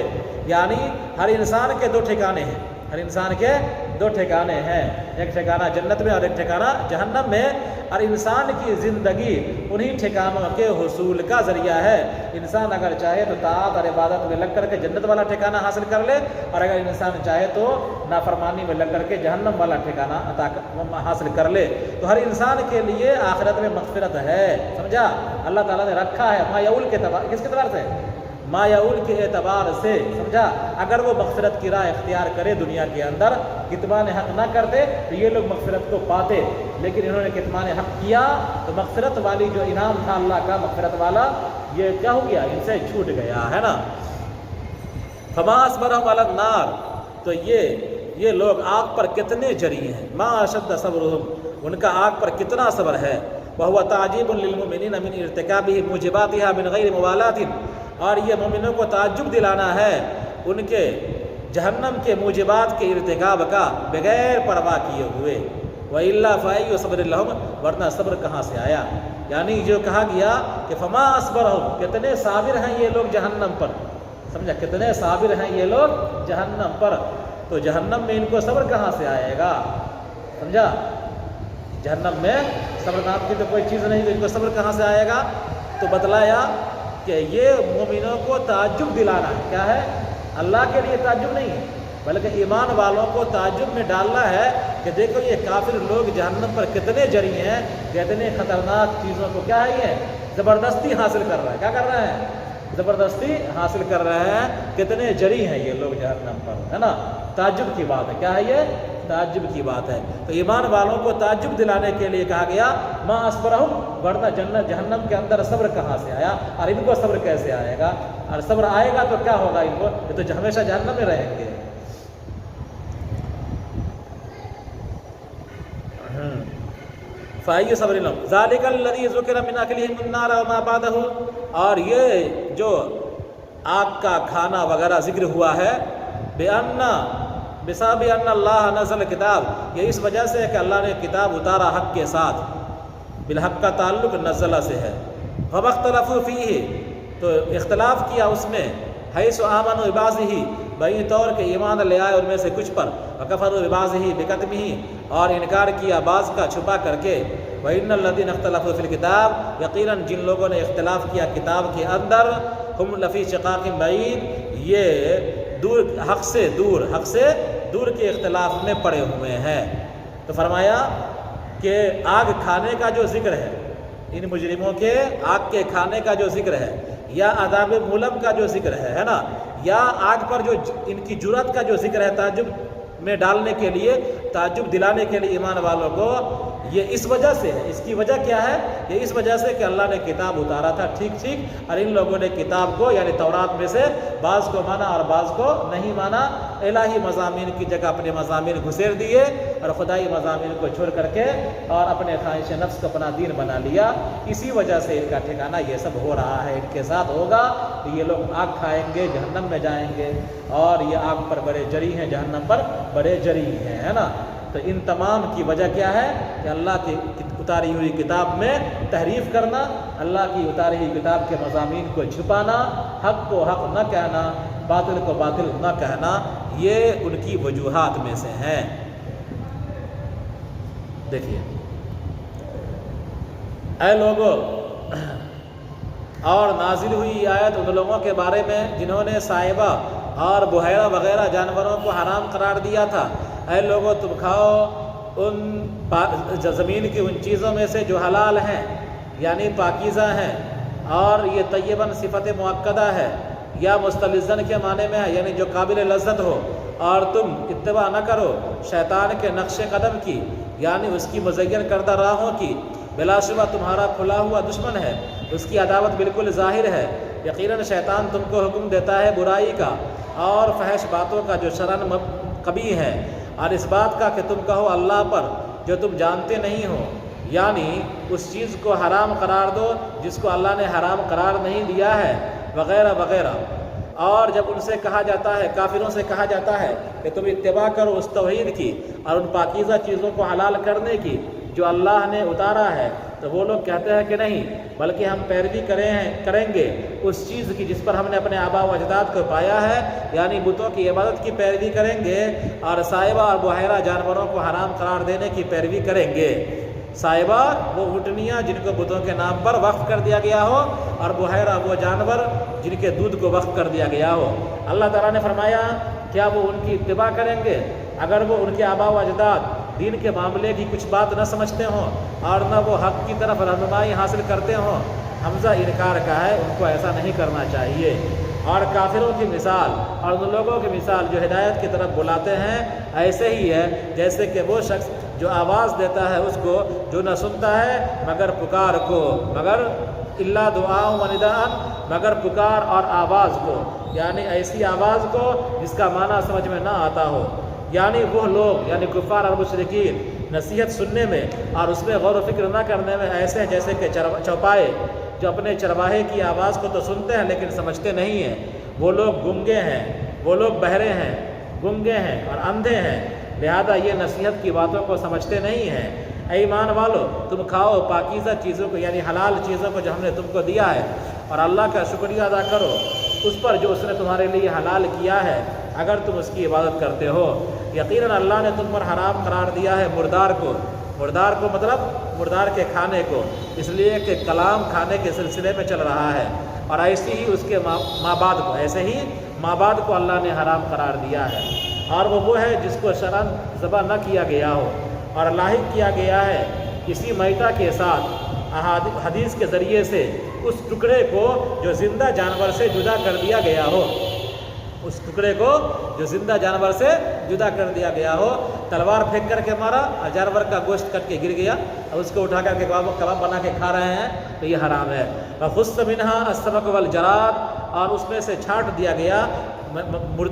یعنی ہر انسان کے دو ٹھکانے ہیں، ہر انسان کے دو ٹھکانے ہیں، ایک ٹھکانہ جنت میں اور ایک ٹھکانہ جہنم میں. اور انسان کی زندگی انہی ٹھکانوں کے حصول کا ذریعہ ہے. انسان اگر چاہے تو طاعت اور عبادت میں لگ کر کے جنت والا ٹھکانہ حاصل کر لے، اور اگر انسان چاہے تو نافرمانی میں لگ کر کے جہنم والا ٹھکانہ حاصل کر لے. تو ہر انسان کے لیے آخرت میں مغفرت ہے، سمجھا؟ اللہ تعالیٰ نے رکھا ہے ما یعول کے اعتبار. کس کے اعتبار سے؟ ما یعول کے اعتبار سے، سمجھا؟ اگر وہ مغفرت کی راہ اختیار کرے دنیا کے اندر، کتمان حق نہ کرتے تو یہ لوگ مغفرت کو پاتے. لیکن انہوں نے کتمان حق کیا تو مغفرت والی جو انعام تھا اللہ کا، مغفرت والا، یہ کیا ہو گیا؟ ان سے چھوٹ گیا، ہے نا. فما اصبرهم علی النار، تو یہ لوگ آگ پر کتنے جری ہیں. ما اشد صبرهم، ان کا آگ پر کتنا صبر ہے. وهو تعجیب للمؤمنین من ارتکابہ موجباتها من غیر موالات، اور یہ مومنوں کو تعجب دلانا ہے ان کے جہنم کے موجبات کے ارتکاب کا بغیر پرواہ کیے ہوئے. وَإِلَّا فَأَيُّ صَبْرٍ لَهُمْ، ورنہ صبر کہاں سے آیا؟ یعنی جو کہا گیا کہ فما اصبرهم، کتنے صابر ہیں یہ لوگ جہنم پر، سمجھا؟ کتنے صابر ہیں یہ لوگ جہنم پر. تو جہنم میں ان کو صبر کہاں سے آئے گا، سمجھا؟ جہنم میں صبر نام کی تو کوئی چیز نہیں، تو ان کو صبر کہاں سے آئے گا؟ تو بتلایا کہ یہ مومنوں کو تعجب دلانا ہے. کیا ہے؟ اللہ کے لیے تعجب نہیں ہے بلکہ ایمان والوں کو تعجب میں ڈالنا ہے کہ دیکھو یہ کافر لوگ جہنم پر کتنے جری ہیں، کتنے خطرناک چیزوں کو کیا ہے یہ زبردستی حاصل کر رہا ہے. کیا کر رہے ہیں؟ زبردستی حاصل کر رہے ہیں. کتنے جری ہیں یہ لوگ جہنم پر، ہے نا. تعجب کی بات ہے. کیا ہے یہ؟ تعجب کی بات ہے. تو ایمان والوں کو تعجب دلانے کے لیے کہا گیا ما اصبرهم، ورنہ جہنم کے اندر صبر کہاں سے آیا اور ان کو صبر کیسے آئے گا؟ اور صبر آئے گا تو کیا ہوگا ان کو؟ یہ تو ہمیشہ جہنم میں رہیں گے. فَأَيُّ صَبْرٍ لَهُمْ ذَلِكَ الَّذِي ذُكِرَ مِنْ أَكْلِهِمُ النَّارَ وَمَا بَعْدَهُ، اور یہ جو آگ کا کھانا وغیرہ ذکر ہوا ہے، بسبب ان اللہ نزل کتاب، یہ اس وجہ سے ہے کہ اللہ نے کتاب اتارا حق کے ساتھ. بالحق کا تعلق نزلہ سے ہے. فَمَا اخْتَلَفُوا فِيهِ، تو اختلاف کیا اس میں، حیث آمنوا ببعضہ، بئی طور کے ایمان لے آئے ان میں سے کچھ پر، وکفروا ببعضہ بکتمہ، اور انکار کیا بعض کا چھپا کر کے. وَإِنَّ الَّذِينَ اخْتَلَفُوا فِي الْكِتَابِ، یقیناً جن لوگوں نے اختلاف کیا کتاب کے اندر، ہم لفی شقاق بعید، یہ حق سے دور کے اختلاف میں پڑے ہوئے ہیں. تو فرمایا کہ آگ کھانے کا جو ذکر ہے، ان مجرموں کے آگ کے کھانے کا جو ذکر ہے، یا عذاب مولم کا جو ذکر ہے نا، یا آگ پر جو ان کی جرأت کا جو ذکر ہے تعجب میں ڈالنے کے لیے، تعجب دلانے کے لیے ایمان والوں کو، یہ اس وجہ سے ہے۔ اس کی وجہ کیا ہے؟ یہ اس وجہ سے کہ اللہ نے کتاب اتارا تھا ٹھیک، اور ان لوگوں نے کتاب کو یعنی تورات میں سے بعض کو مانا اور بعض کو نہیں مانا، الہی مضامین کی جگہ اپنے مضامین گھسیر دیے اور خدائی مضامین کو چھوڑ کر کے اور اپنے خواہش نفس کو اپنا دین بنا لیا۔ اسی وجہ سے ان کا ٹھکانہ یہ سب ہو رہا ہے، ان کے ساتھ ہوگا کہ یہ لوگ آگ کھائیں گے، جہنم میں جائیں گے، اور یہ آگ پر بڑے جری ہیں، جہنم پر بڑے جری ہیں، ہے نا۔ تو ان تمام کی وجہ کیا ہے کہ اللہ کی اتاری ہوئی کتاب میں تحریف کرنا، اللہ کی اتاری ہوئی کتاب کے مضامین کو چھپانا، حق کو حق نہ کہنا، باطل کو باطل نہ کہنا، یہ ان کی وجوہات میں سے ہیں۔ دیکھیے اے لوگوں، اور نازل ہوئی آیت ان لوگوں کے بارے میں جنہوں نے صائبہ اور بحیرہ وغیرہ جانوروں کو حرام قرار دیا تھا۔ اے لوگوں، تم کھاؤ ان زمین کی ان چیزوں میں سے جو حلال ہیں، یعنی پاکیزہ ہیں، اور یہ طیباً صفت مؤکدہ ہے یا مستلزن کے معنی میں ہے، یعنی جو قابل لذت ہو، اور تم اتباع نہ کرو شیطان کے نقش قدم کی، یعنی اس کی مزین کردہ راہوں کی۔ بلا شبہ تمہارا کھلا ہوا دشمن ہے، اس کی عداوت بالکل ظاہر ہے۔ یقیناً شیطان تم کو حکم دیتا ہے برائی کا اور فحش باتوں کا جو شرعاً قبیح ہے، اور اس بات کا کہ تم کہو اللہ پر جو تم جانتے نہیں ہو، یعنی اس چیز کو حرام قرار دو جس کو اللہ نے حرام قرار نہیں دیا ہے، وغیرہ وغیرہ۔ اور جب ان سے کہا جاتا ہے، کافروں سے کہا جاتا ہے کہ تم اتباع کرو اس توحید کی اور ان پاکیزہ چیزوں کو حلال کرنے کی جو اللہ نے اتارا ہے، تو وہ لوگ کہتے ہیں کہ نہیں، بلکہ ہم پیروی کریں گے اس چیز کی جس پر ہم نے اپنے آباء و اجداد کو پایا ہے، یعنی بتوں کی عبادت کی پیروی کریں گے، اور صائبہ اور بحیرہ جانوروں کو حرام قرار دینے کی پیروی کریں گے۔ صائبہ وہ اونٹنیاں جن کو بتوں کے نام پر وقف کر دیا گیا ہو، اور بحیرہ وہ جانور جن کے دودھ کو وقف کر دیا گیا ہو۔ اللہ تعالیٰ نے فرمایا کیا وہ ان کی اتباع کریں گے اگر وہ ان کے آباء و اجداد دین کے معاملے کی کچھ بات نہ سمجھتے ہوں اور نہ وہ حق کی طرف رہنمائی حاصل کرتے ہوں؟ حمزہ انکار کا ہے، ان کو ایسا نہیں کرنا چاہیے۔ اور کافروں کی مثال اور ان لوگوں کی مثال جو ہدایت کی طرف بلاتے ہیں ایسے ہی ہے جیسے کہ وہ شخص جو آواز دیتا ہے اس کو جو نہ سنتا ہے مگر پکار کو، مگر الا دعاء و نداء، مگر پکار اور آواز کو، یعنی ایسی آواز کو جس کا معنی سمجھ میں نہ آتا ہو۔ یعنی وہ لوگ یعنی کفار اور مشرکین نصیحت سننے میں اور اس میں غور و فکر نہ کرنے میں ایسے ہیں جیسے کہ چوپائے جو اپنے چرواہے کی آواز کو تو سنتے ہیں لیکن سمجھتے نہیں ہیں۔ وہ لوگ گنگے ہیں، وہ لوگ بہرے ہیں، گنگے ہیں اور اندھے ہیں، لہذا یہ نصیحت کی باتوں کو سمجھتے نہیں ہیں۔ اے ایمان والو، تم کھاؤ پاکیزہ چیزوں کو، یعنی حلال چیزوں کو جو ہم نے تم کو دیا ہے، اور اللہ کا شکریہ ادا کرو اس پر جو اس نے تمہارے لیے حلال کیا ہے اگر تم اس کی عبادت کرتے ہو۔ یقیناً اللہ نے تم پر حرام قرار دیا ہے مردار کو مطلب مردار کے کھانے کو، اس لیے کہ کلام کھانے کے سلسلے میں چل رہا ہے، اور ایسے ہی اس کے ماں بعد کو اللہ نے حرام قرار دیا ہے، اور وہ ہے جس کو شرعاً ذبح نہ کیا گیا ہو اور لاحق کیا گیا ہے کسی میتہ کے ساتھ حدیث کے ذریعے سے اس ٹکڑے کو جو زندہ جانور سے جدا کر دیا گیا ہو، اس ٹکڑے کو جو زندہ جانور سے جدا کر دیا گیا ہو، تلوار پھینک کر کے مارا اور جانور کا گوشت کٹ کے گر گیا اور اس کو اٹھا کر کے کباب بنا کے کھا رہے ہیں تو یہ حرام ہے۔ وَخُصَّ مِنْهَا السَّمَكُ وَالْجَرَادُ، اور اس میں سے چھانٹ دیا گیا،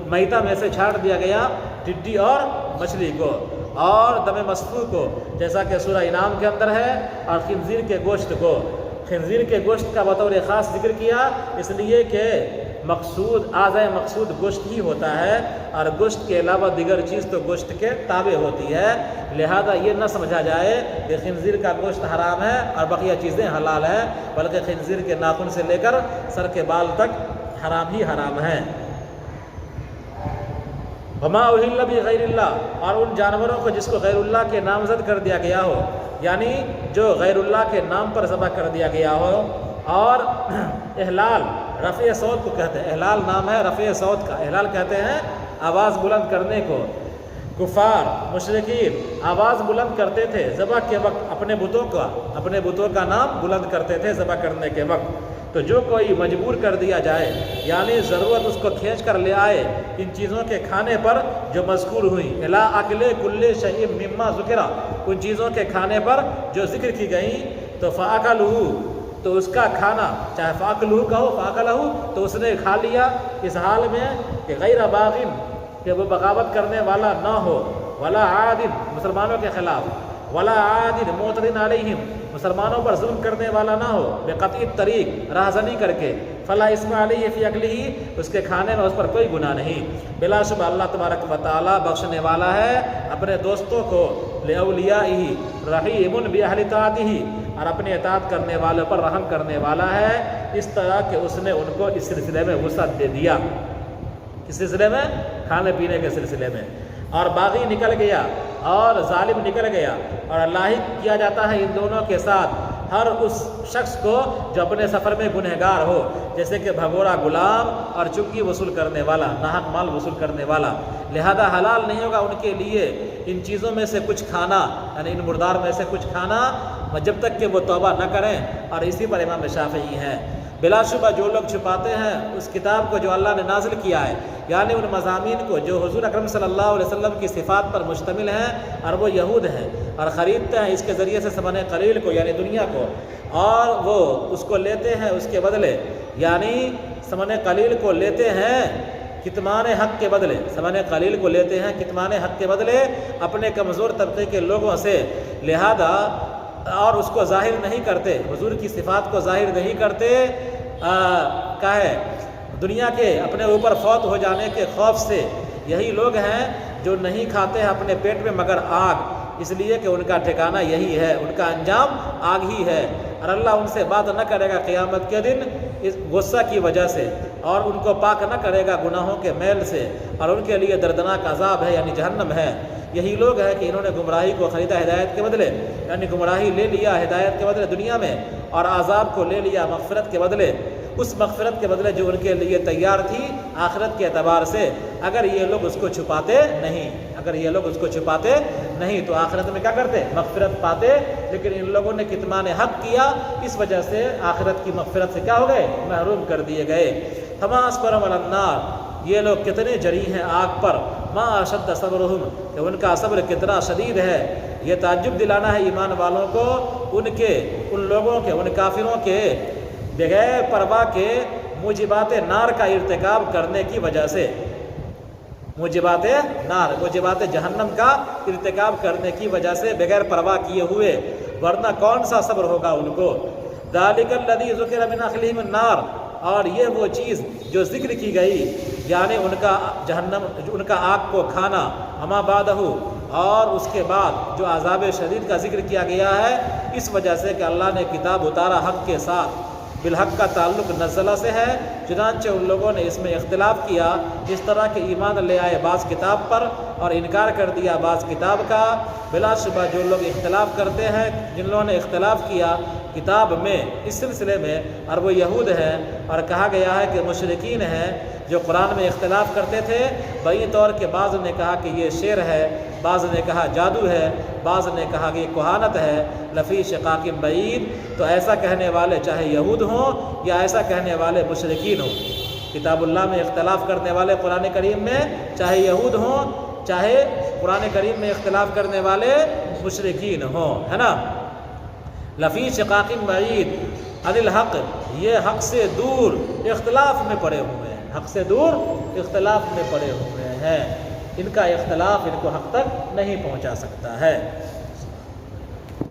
میتہ میں سے چھانٹ دیا گیا ٹڈی اور مچھلی کو اور دم مسفوح کو، جیسا کہ سورہ انعام کے اندر ہے، اور خنزیر کے گوشت کو۔ خنزیر کے گوشت کا بطور خاص ذکر کیا اس لیے کہ مقصود گوشت ہی ہوتا ہے، اور گوشت کے علاوہ دیگر چیز تو گوشت کے تابع ہوتی ہے، لہذا یہ نہ سمجھا جائے کہ خنزیر کا گوشت حرام ہے اور بقیہ چیزیں حلال ہیں، بلکہ خنزیر کے ناخن سے لے کر سر کے بال تک حرام ہی حرام ہیں۔ وما اہل بغیر اللہ، اور ان جانوروں کو جس کو غیر اللہ کے نامزد کر دیا گیا ہو، یعنی جو غیر اللہ کے نام پر ذبح کر دیا گیا ہو۔ اور احلال رفع صوت کو کہتے ہیں، احلال نام ہے رفع صوت کا، احلال کہتے ہیں آواز بلند کرنے کو۔ کفار مشرکین آواز بلند کرتے تھے ذبح کے وقت، اپنے بتوں کا نام بلند کرتے تھے ذبح کرنے کے وقت، تو جو کوئی مجبور کر دیا جائے یعنی ضرورت اس کو کھینچ کر لے آئے ان چیزوں کے کھانے پر جو مذکور ہوئیں، الا اکل کل شیء مما ذکر، ان چیزوں کے کھانے پر جو ذکر کی گئیں، تو فاکلہ، تو اس کا کھانا، چاہے فاکلہ کہو فاکلہ، تو اس نے کھا لیا اس حال میں کہ غیر باغن، کہ وہ بغاوت کرنے والا نہ ہو، ولا عادل، مسلمانوں کے خلاف، ولا عادل معتدٍ علیہم، مسلمانوں پر ظلم کرنے والا نہ ہو، بقطع الطریق، راہزنی کر کے، فلا اسم علیہ فی اکلہ، اس کے کھانے میں اس پر کوئی گناہ نہیں۔ بلا شبہ اللہ تبارک و تعالیٰ بخشنے والا ہے اپنے دوستوں کو، لأولیائہ رحیم بأہل طاعتہ، اور اپنے اطاعت کرنے والوں پر رحم کرنے والا ہے، اس طرح کہ اس نے ان کو اس سلسلے میں وسعت دے دیا، کس سلسلے میں؟ کھانے پینے کے سلسلے میں۔ اور باغی نکل گیا اور ظالم نکل گیا، اور لاحق کیا جاتا ہے ان دونوں کے ساتھ ہر اس شخص کو جو اپنے سفر میں گنہگار ہو، جیسے کہ بھگورا غلام اور چنگی وصول کرنے والا، ناحق مال وصول کرنے والا۔ لہذا حلال نہیں ہوگا ان کے لیے ان چیزوں میں سے کچھ کھانا، یعنی ان مردار میں سے کچھ کھانا، جب تک کہ وہ توبہ نہ کریں، اور اسی پر امام شافعی ہیں۔ بلا شبہ جو لوگ چھپاتے ہیں اس کتاب کو جو اللہ نے نازل کیا ہے، یعنی ان مضامین کو جو حضور اکرم صلی اللہ علیہ وسلم کی صفات پر مشتمل ہیں، اور وہ یہود ہیں، اور خریدتے ہیں اس کے ذریعے سے ثمن قلیل کو، یعنی دنیا کو، اور وہ اس کو لیتے ہیں اس کے بدلے، یعنی ثمن قلیل کو لیتے ہیں کتمان حق کے بدلے، ثمن قلیل کو لیتے ہیں کتمان حق کے بدلے اپنے کمزور طبقے کے لوگوں سے، لہذا اور اس کو ظاہر نہیں کرتے، حضور کی صفات کو ظاہر نہیں کرتے، دنیا کے اپنے اوپر فوت ہو جانے کے خوف سے۔ یہی لوگ ہیں جو نہیں کھاتے ہیں اپنے پیٹ میں مگر آگ، اس لیے کہ ان کا ٹھکانہ یہی ہے، ان کا انجام آگ ہی ہے، اور اللہ ان سے بات نہ کرے گا قیامت کے دن اس غصہ کی وجہ سے، اور ان کو پاک نہ کرے گا گناہوں کے میل سے، اور ان کے لیے دردناک عذاب ہے، یعنی جہنم ہے۔ یہی لوگ ہیں کہ انہوں نے گمراہی کو خریدا ہدایت کے بدلے، یعنی گمراہی لے لیا ہدایت کے بدلے دنیا میں، اور عذاب کو لے لیا مغفرت کے بدلے، اس مغفرت کے بدلے جو ان کے لیے تیار تھی آخرت کے اعتبار سے۔ اگر یہ لوگ اس کو چھپاتے نہیں تو آخرت میں کیا کرتے؟ مغفرت پاتے، لیکن ان لوگوں نے کتمان حق کیا، اس وجہ سے آخرت کی مغفرت سے کیا ہو گئے؟ محروم کر دیے گئے۔ فما اصبرهم علی النار، یہ لوگ کتنے جری ہیں آگ پر، ما اشد صبرہم، کہ ان کا صبر کتنا شدید ہے۔ یہ تعجب دلانا ہے ایمان والوں کو ان لوگوں کے، ان کافروں کے بغیر پرواہ کے موجبات نار کا ارتکاب کرنے کی وجہ سے، موجبات نار، موجبات جہنم کا ارتکاب کرنے کی وجہ سے بغیر پرواہ کیے ہوئے، ورنہ کون سا صبر ہوگا ان کو۔ ذالک الذی ذکر من اخلہم النار، اور یہ وہ چیز جو ذکر کی گئی، یعنی ان کا جہنم، ان کا آگ کو کھانا، اما بعدہ، اور اس کے بعد جو عذاب شدید کا ذکر کیا گیا ہے، اس وجہ سے کہ اللہ نے کتاب اتارا حق کے ساتھ، بالحق کا تعلق نزلہ سے ہے، چنانچہ ان لوگوں نے اس میں اختلاف کیا، اس طرح کہ ایمان لے آئے بعض کتاب پر اور انکار کر دیا بعض کتاب کا۔ بلا شبہ جو لوگ اختلاف کرتے ہیں، جن لوگوں نے اختلاف کیا کتاب میں اس سلسلے میں، اور وہ یہود ہیں، اور کہا گیا ہے کہ مشرکین ہیں جو قرآن میں اختلاف کرتے تھے، بئی طور کہ بعض نے کہا کہ یہ شعر ہے، بعض نے کہا جادو ہے، بعض نے کہا کہ یہ کہانت ہے، لفی شقاق بعید، تو ایسا کہنے والے چاہے یہود ہوں یا ایسا کہنے والے مشرکین ہوں، کتاب اللہ میں اختلاف کرنے والے قرآن کریم میں چاہے یہود ہوں چاہے قرآن کریم میں اختلاف کرنے والے مشرکین ہوں، ہے نا۔ لفی شقاق بعید عن الحق، یہ حق سے دور اختلاف میں پڑے ہوئے ہیں، حق سے دور اختلاف میں پڑے ہوئے ہیں، ان کا اختلاف ان کو حق تک نہیں پہنچا سکتا ہے۔